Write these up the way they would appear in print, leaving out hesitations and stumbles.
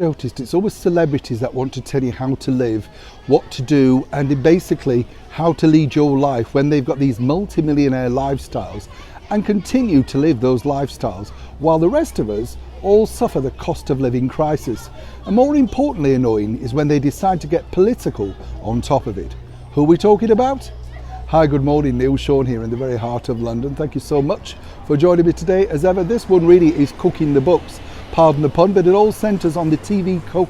Noticed it's always celebrities that want to tell you how to live, what to do, and basically how to lead your life when they've got these multi-millionaire lifestyles and continue to live those lifestyles while the rest of us all suffer the cost of living crisis. And more importantly annoying is when they decide to get political on top of it. Who are we talking about? Hi, good morning, Neil Sean here in the very heart of London. Thank you so much for joining me today. As ever, this one really is cooking the books. Pardon the pun, but it all centres on the TV cook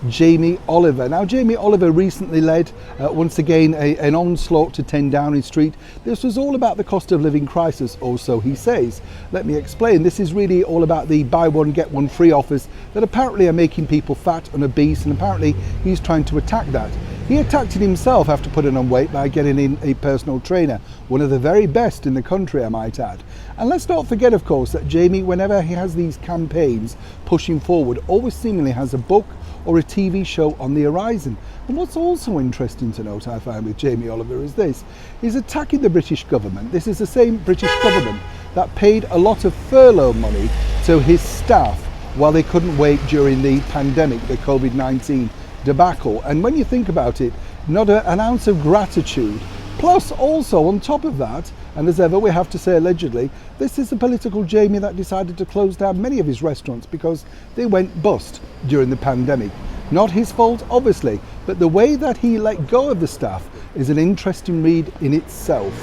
Jamie Oliver. Now, Jamie Oliver recently led, once again, an onslaught to 10 Downing Street. This was all about the cost of living crisis, or so he says. Let me explain. This is really all about the buy one, get one free offers that apparently are making people fat and obese, and apparently he's trying to attack that. He attacked it himself after putting on weight by getting in a personal trainer, one of the very best in the country, I might add. And let's not forget, of course, that Jamie, whenever he has these campaigns pushing forward, always seemingly has a book or a TV show on the horizon. And what's also interesting to note, I find, with Jamie Oliver is this. He's attacking the British government. This is the same British government that paid a lot of furlough money to his staff while they couldn't wait during the pandemic, the COVID-19 debacle. And when you think about it, not an ounce of gratitude. Plus also on top of that, and as ever we have to say allegedly, this is the political Jamie that decided to close down many of his restaurants because they went bust during the pandemic. Not his fault, obviously, but the way that he let go of the staff is an interesting read in itself.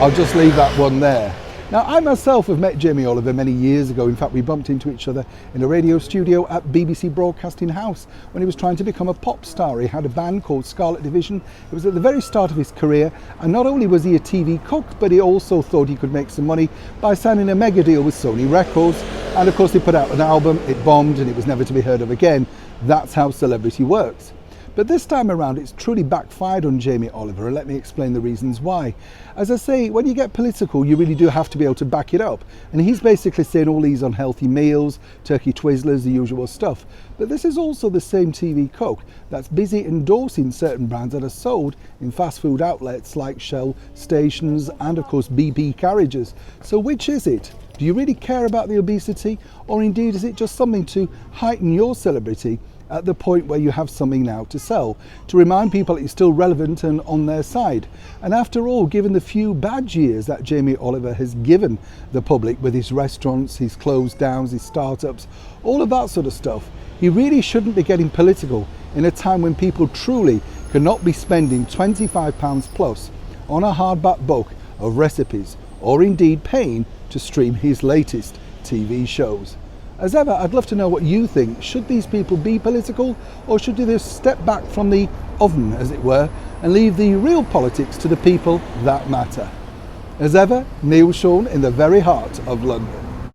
I'll just leave that one there. Now, I myself have met Jamie Oliver many years ago. In fact, we bumped into each other in a radio studio at BBC Broadcasting House when he was trying to become a pop star. He had a band called Scarlet Division. It was at the very start of his career, and not only was he a TV cook, but he also thought he could make some money by signing a mega deal with Sony Records. And of course, they put out an album, it bombed, and it was never to be heard of again. That's how celebrity works. But this time around, it's truly backfired on Jamie Oliver, and let me explain the reasons why. As I say, when you get political, you really do have to be able to back it up. And he's basically saying all these unhealthy meals, turkey twizzlers, the usual stuff. But this is also the same TV cook that's busy endorsing certain brands that are sold in fast food outlets like Shell stations and, of course, BP carriages. So which is it? Do you really care about the obesity? Or indeed, is it just something to heighten your celebrity at the point where you have something now to sell, to remind people it's still relevant and on their side? And after all, given the few bad years that Jamie Oliver has given the public with his restaurants, his closed downs, his startups, all of that sort of stuff, he really shouldn't be getting political in a time when people truly cannot be spending £25 plus on a hardback book of recipes, or indeed paying to stream his latest TV shows. As ever, I'd love to know what you think. Should these people be political, or should they just step back from the oven, as it were, and leave the real politics to the people that matter? As ever, Neil Sean in the very heart of London.